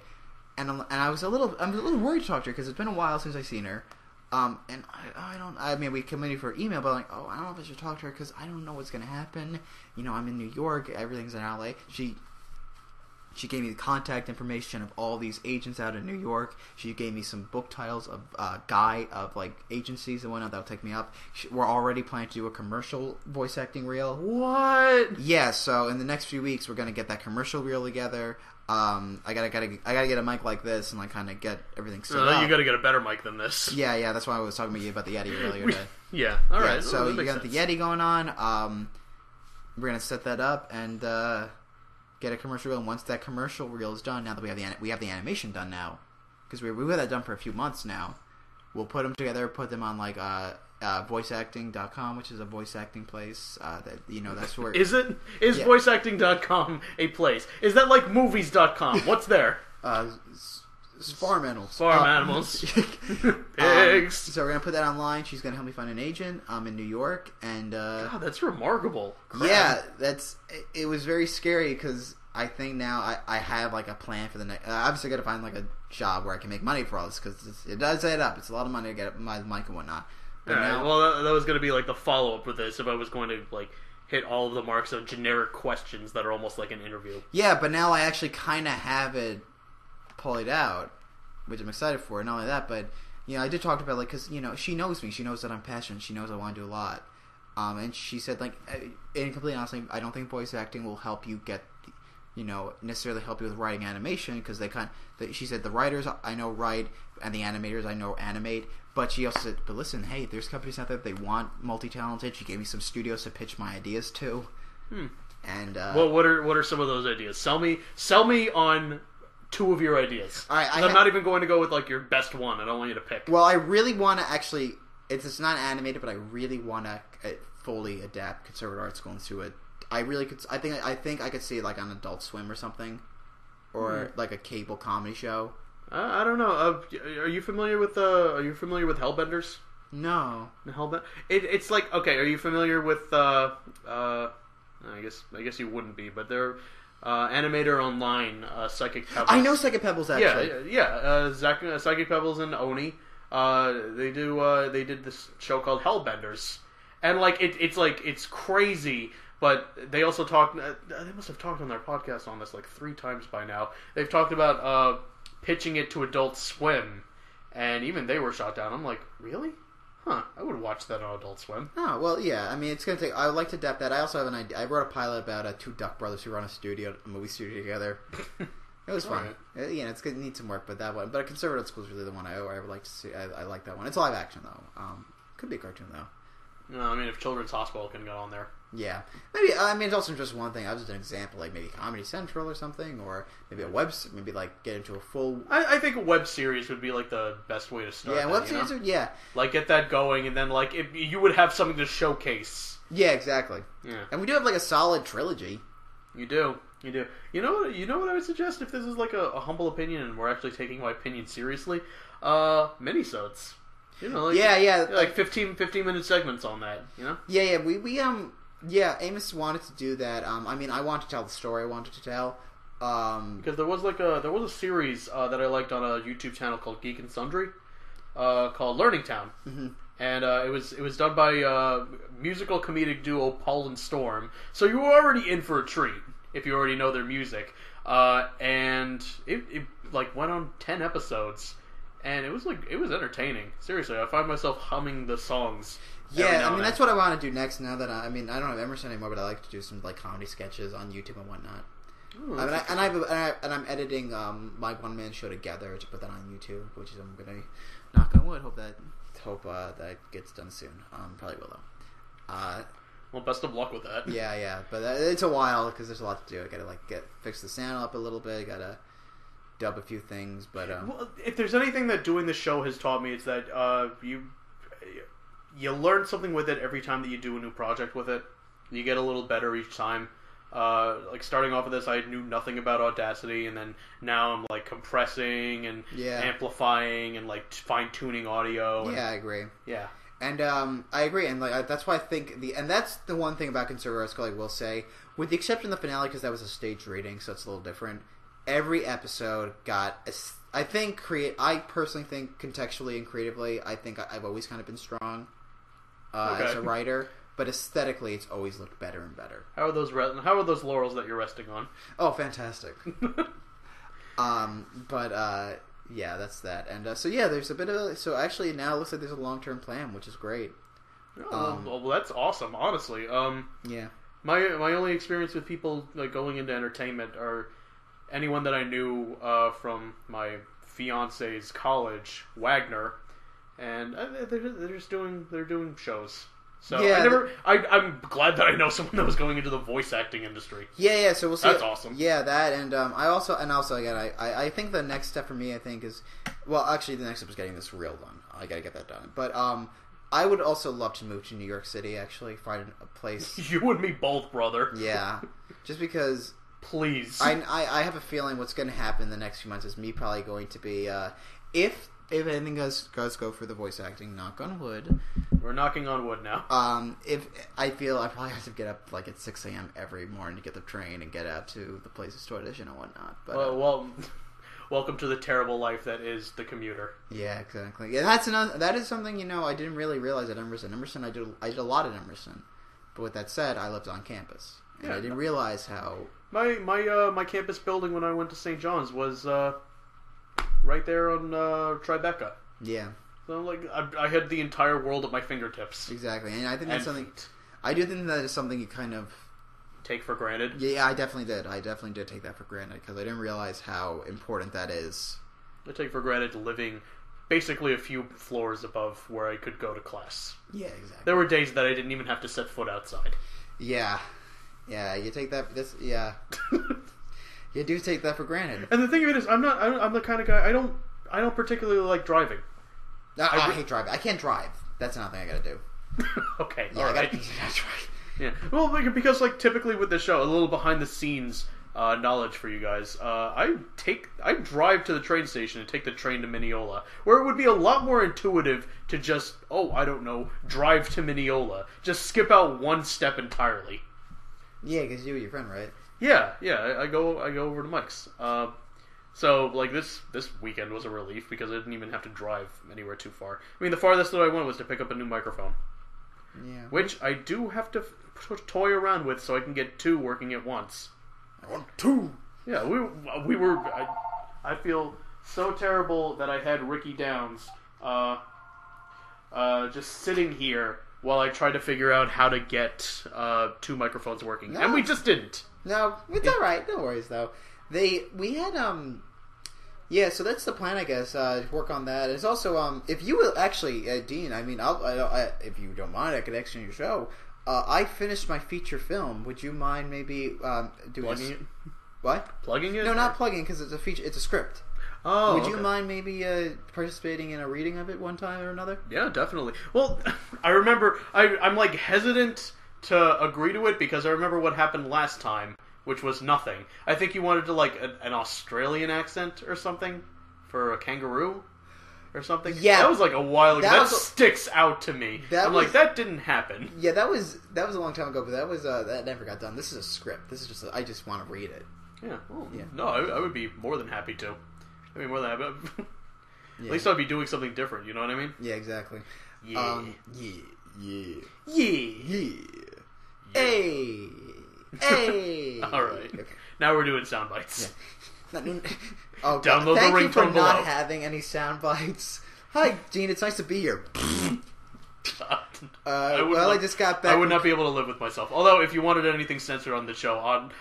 and I'm a little worried to talk to her because it's been a while since I've seen her. And I mean, we committed for email, but I'm like, I don't know if I should talk to her because I don't know what's gonna happen. I'm in New York. Everything's in LA. She gave me the contact information of all these agents out in New York. She gave me some book titles of like agencies and whatnot that'll take me up. We're already planning to do a commercial voice acting reel. What? Yeah. So in the next few weeks, we're gonna get that commercial reel together. I gotta get a mic like this and like kind of get everything set up. You gotta get a better mic than this. Yeah. That's why I was talking to you about the Yeti earlier today. Yeah. All right. So you got the Yeti going on. We're gonna set that up and. Get a commercial reel, and once that commercial reel is done, now that we have the animation done now, because we've had that done for a few months now, we'll put them together, put them on like voiceacting.com, which is a voice acting place. That's where is voiceacting.com a place? Is that like movies.com? What's there? Farm animals. Pigs. So we're gonna put that online. She's gonna help me find an agent. I'm in New York, and God, that's remarkable. Crap. Yeah, it was very scary because I think now I have like a plan for the next. Obviously, I got to find like a job where I can make money for all this because it does add up. It's a lot of money to get my mic and whatnot. But now, well, that was going to be like the follow up with this if I was going to like hit all of the marks of generic questions that are almost like an interview. Yeah, but now I actually kind of have it pulled out, which I'm excited for. Not only that, but I did talk about like because she knows me. She knows that I'm passionate. She knows I want to do a lot. And she said like, and completely honestly, I don't think voice acting will help you get. Necessarily help you with writing animation because she said the writers I know write and the animators I know animate, but she also said, but listen, hey, there's companies out there they want multi-talented. She gave me some studios to pitch my ideas to. And well, what are some of those ideas? Sell me on 2 of your ideas. All right, I'm not even going to go with like your best one. I don't want you to pick. Well, I really want to actually. It's not animated, but I really want to fully adapt conservative art school into it. I really could. I think I could see it like on Adult Swim or something, or like a cable comedy show. I don't know. Are you familiar with Hellbenders? No. It's like, okay. Are you familiar with? I guess you wouldn't be, but they're animator online, Psychic Pebbles. I know Psychic Pebbles actually. Yeah. Psychic Pebbles and Oni. They did this show called Hellbenders, and like it's crazy. But they also talked. They must have talked on their podcast on this like 3 times by now. They've talked about pitching it to Adult Swim, and even they were shot down. I'm like, really? Huh? I would watch that on Adult Swim. Oh well, yeah. I mean, it's gonna take. I would like to adapt that. I also have an idea. I wrote a pilot about 2 Duck brothers who run a movie studio together. It was fun. Right. It's gonna need some work, but that one. But a conservative school is really the one I would like to see. I like that one. It's live action though. Could be a cartoon though. No, I mean if Children's Hospital can get on there. Yeah, maybe. I mean, it's also just one thing. I was just an example, like maybe Comedy Central or something, or maybe maybe like get into a full. I think a web series would be like the best way to start. Yeah, web series. Yeah, like get that going, and then like you would have something to showcase. Yeah, exactly. Yeah, and we do have like a solid trilogy. You do. You know what I would suggest if this is like a humble opinion and we're actually taking my opinion seriously? Minisodes. Like 15-minute segments on that. Yeah. We Amos wanted to do that. I mean, I wanted to tell the story I wanted to tell. Because there was a series that I liked on a YouTube channel called Geek and Sundry, called Learning Town, and it was done by musical comedic duo Paul and Storm. So you were already in for a treat if you already know their music, and it like went on 10 episodes. And it was entertaining. Seriously, I find myself humming the songs. Yeah, I mean that's what I want to do next. Now that I don't have Emerson anymore, but I like to do some like comedy sketches on YouTube and whatnot. Ooh, I'm editing my one-man show together to put that on YouTube, which is I'm gonna knock on wood. Hope that gets done soon. Probably will though. Well, best of luck with that. Yeah, but it's a while because there's a lot to do. I gotta like fix the sound up a little bit. I gotta dub a few things, but well, if there's anything that doing the show has taught me, it's that you learn something with it every time that you do a new project with it. You get a little better each time. Like starting off with this, I knew nothing about Audacity, and then now I'm like compressing and amplifying and like fine tuning audio. Yeah, I agree. Yeah, and I agree, and like that's why I think that's the one thing about Conservative Art School I will say, with the exception of the finale because that was a staged reading, so it's a little different. Every episode got, I personally think contextually and creatively, I think I've always kind of been strong as a writer, but aesthetically, it's always looked better and better. How are those laurels that you're resting on? Oh, fantastic! Yeah, that's that, and there's a bit of actually now it looks like there's a long-term plan, which is great. Oh, well, that's awesome, honestly. Yeah, my only experience with people like going into entertainment are anyone that I knew from my fiance's college, Wagner, and they're doing shows. So yeah, I'm glad that I know someone that was going into the voice acting industry. Yeah. So we'll see. That's awesome. Yeah, that and I think the next step for me, I think is, well, actually the next step is getting this reel done. I gotta get that done. But I would also love to move to New York City. Actually, find a place. You and me both, brother. Yeah, just because. Please. I have a feeling what's going to happen in the next few months is me probably going to be if if anything does go for the voice acting, knock on wood. We're knocking on wood now. If I feel I probably have to get up like at 6 a.m. every morning to get the train and get out to the places to audition and whatnot. But well, welcome to the terrible life that is the commuter. Yeah, exactly. Yeah, that is something I didn't really realize at Emerson. I did a lot at Emerson, but with that said, I lived on campus, and I didn't realize how my campus building when I went to St. John's was right there on Tribeca. Yeah. So I had the entire world at my fingertips. Exactly, and I think that's something. I do think that is something you kind of take for granted. Yeah, I definitely did. I definitely did take that for granted because I didn't realize how important that is. I take for granted living basically a few floors above where I could go to class. Yeah, exactly. There were days that I didn't even have to set foot outside. Yeah, you take that. You do take that for granted. And the thing of it is, I'm the kind of guy. I don't particularly like driving. I hate driving. I can't drive. That's another thing I gotta do. Okay. Yeah, all right. I gotta drive. Yeah. Well, because typically with the show, a little behind the scenes knowledge for you guys. I drive to the train station and take the train to Mineola, where it would be a lot more intuitive to just drive to Mineola. Just skip out one step entirely. Yeah, because you and your friend, right? Yeah. I go over to Mike's. So, this weekend was a relief because I didn't even have to drive anywhere too far. I mean, the farthest that I went was to pick up a new microphone. Yeah. Which I do have to toy around with so I can get 2 working at once. I want 2! Yeah, we were... I feel so terrible that I had Ricky Downs just sitting here while I tried to figure out how to get 2 microphones working. No. And we just didn't. No, it's alright. No worries, though. We had, yeah, so that's the plan, I guess, work on that. It's also, if you will, actually, Dean, I mean, if you don't mind, I could extend your show. I finished my feature film. Would you mind maybe, doing Plugging it? What? Plugging it? No, not plugging, because it's a feature, it's a script. Oh, Would you mind maybe participating in a reading of it one time or another? Yeah, definitely. Well, I remember, I'm hesitant to agree to it because I remember what happened last time, which was nothing. I think you wanted to an Australian accent or something for a kangaroo or something. Yeah, that was a while ago. That sticks out to me. That didn't happen. Yeah, that was a long time ago, but that never got done. This is a script. This is just I just want to read it. Yeah. Well, yeah. No, I would be more than happy to. I'd be more than happy. At least I'd be doing something different. You know what I mean? Yeah, exactly. Yeah. Yeah. Hey. All right. Okay. Now we're doing sound bites. Yeah. Oh, download thank the you for ringtone below. not having any sound bites. Hi, Gene. It's nice to be here. I just got back. I would not be able to live with myself. Although, if you wanted anything censored on the show,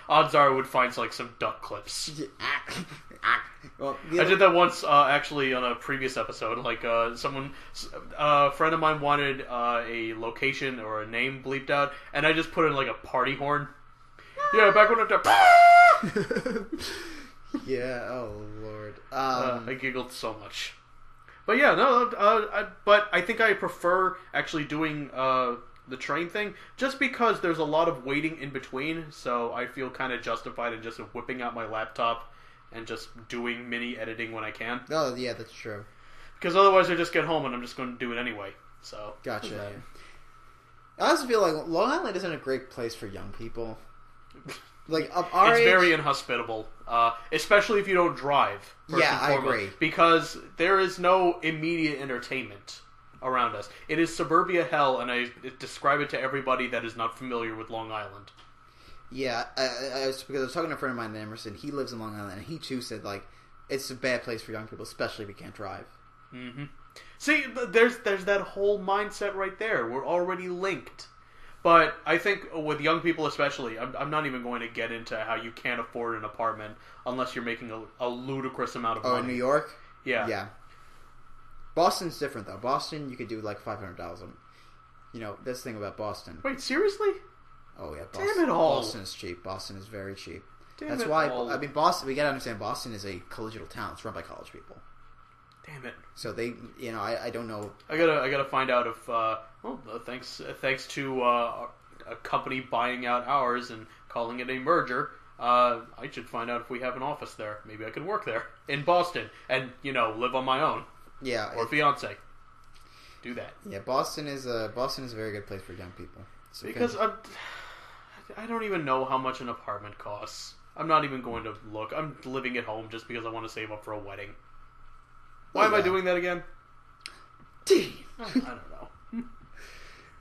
odds are I would find some duck clips. Well, I did that once, actually, on a previous episode. A friend of mine wanted a location or a name bleeped out, and I just put in a party horn. Yeah, back when Yeah, oh Lord. I giggled so much. But yeah, but I think I prefer actually doing the train thing, just because there's a lot of waiting in between, so I feel kind of justified in just whipping out my laptop and just doing mini editing when I can. Oh, yeah, that's true. Because otherwise I just get home and I'm just going to do it anyway. So gotcha. I also feel like Long Island isn't a great place for young people. Of our it's age, very inhospitable, especially if you don't drive. Yeah, I agree. Because there is no immediate entertainment around us. It is suburbia hell, and I describe it to everybody that is not familiar with Long Island. Yeah, because I was talking to a friend of mine in Emerson. He lives in Long Island, and he too said it's a bad place for young people, especially if you can't drive. Mm-hmm. See, there's that whole mindset right there. We're already linked. But I think with young people especially, I'm not even going to get into how you can't afford an apartment unless you're making a ludicrous amount of money. Oh, in New York? Yeah. Yeah. Boston's different, though. Boston, you could do $500,000. That's the thing about Boston. Wait, seriously? Oh, yeah. Boston, Damn it all. Boston is cheap. Boston is very cheap. Damn That's it why, all. I mean, Boston, we gotta understand, Boston is a collegial town. It's run by college people. Damn it. So they, I don't know. I gotta find out if, thanks to a company buying out ours and calling it a merger, I should find out if we have an office there. Maybe I can work there in Boston and, live on my own. Yeah. Or fiance. Do that. Yeah, Boston is a very good place for young people. So because I don't even know how much an apartment costs. I'm not even going to look. I'm living at home just because I want to save up for a wedding. Why am I doing that again? I don't know.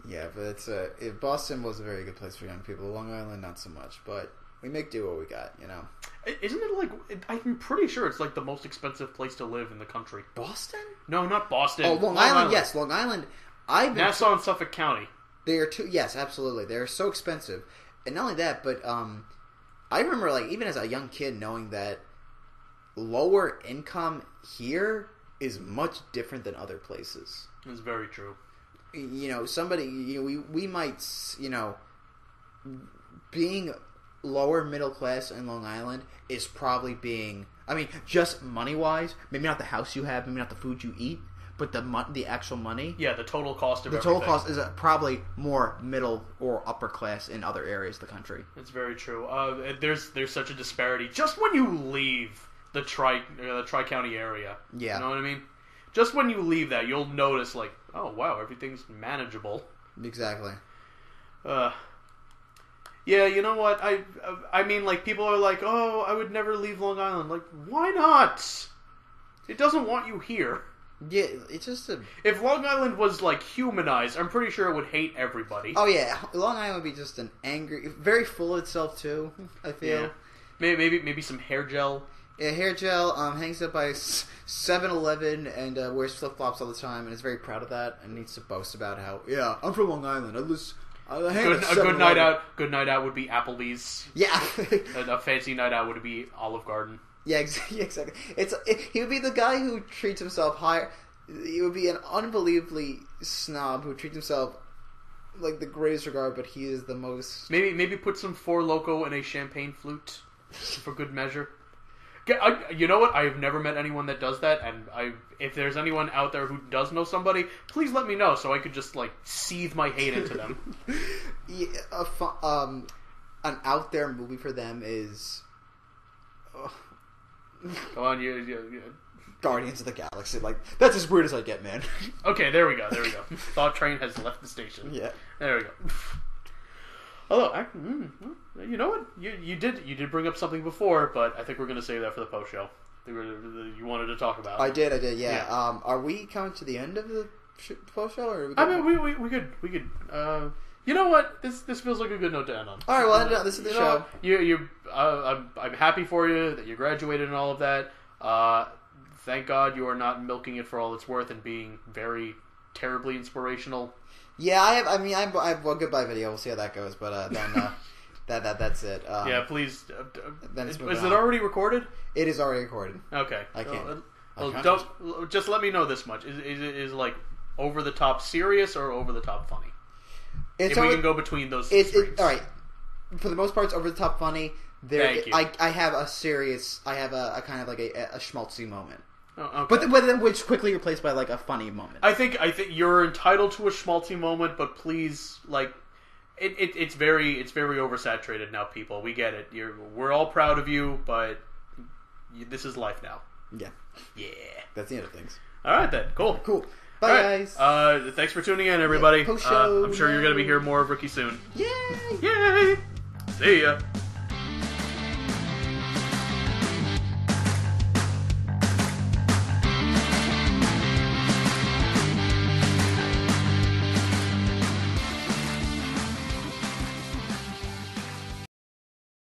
Yeah, but Boston was a very good place for young people. Long Island, not so much. But we make do what we got, you know. Isn't it like... I'm pretty sure it's like the most expensive place to live in the country. Boston? No, not Boston. Oh, Long Island, yes. Long Island. Nassau and Suffolk County. They are too... Yes, absolutely. They're so expensive. And not only that, but I remember, like, even as a young kid, knowing that lower income here is much different than other places. It's very true. You know, we might, you know, being lower middle class in Long Island is probably being, I mean, just money-wise, maybe not the house you have, maybe not the food you eat, but the actual money. Yeah, the total cost of the everything. total cost is probably more middle or upper class in other areas of the country. It's very true. There's such a disparity just when you leave the tri-county area. Yeah. You know what I mean? Just when you leave that, you'll notice, like, oh, wow, everything's manageable. Exactly. Yeah, you know what? I mean, like, people are like, oh, I would never leave Long Island. Like, why not? It doesn't want you here. Yeah, it's just If Long Island was, like, humanized, I'm pretty sure it would hate everybody. Oh, yeah. Long Island would be just an angry... Very full of itself, too, I feel. Yeah. Maybe some hair gel. Yeah, hair gel, hangs up by 7-Eleven and wears flip-flops all the time and is very proud of that and needs to boast about how, yeah, I'm from Long Island. A good night out. Good night out would be Applebee's. Yeah. A fancy night out would be Olive Garden. Yeah, exactly. He would be the guy who treats himself higher. He would be an unbelievably snob who treats himself like the greatest regard, but he is the most... Maybe put some Four Loko in a champagne flute for good measure. You know what? I have never met anyone that does that, and if there's anyone out there who does know somebody, please let me know so I could just, like, seethe my hate into them. Yeah, an out there movie for them is... Go on, you. Guardians of the Galaxy. Like, that's as weird as I get, man. Okay, there we go. Thought train has left the station. Yeah. There we go. Although, you know what? You did bring up something before, but I think we're going to save that for the post show. You wanted to talk about. I did. Yeah. Are we coming to the end of the post show, or? I mean, we could. You know what? This feels like a good note to end on. All right. Well, this is the show. I'm happy for you that you graduated and all of that. Thank God you are not milking it for all it's worth and being very terribly inspirational. Yeah, I have a goodbye video. We'll see how that goes, but then that's it. Yeah, please. Is it already recorded? It is already recorded. Okay, I can't. Don't just let me know this much. Is it like over the top serious or over the top funny? If we can go between those extremes. All right. For the most part, it's over the top funny. Thank you. I have a serious. I have a kind of like a schmaltzy moment. Oh, okay. But then which quickly replaced by like a funny moment. I think you're entitled to a schmaltzy moment, but please, like, it's very oversaturated now. People, we get it. We're all proud of you, but this is life now. Yeah. That's the end of things. All right then. Cool. Bye, guys. Thanks for tuning in, everybody. Post show. I'm sure you're going to be hearing more of Ricky soon. Yay! Yay! See ya.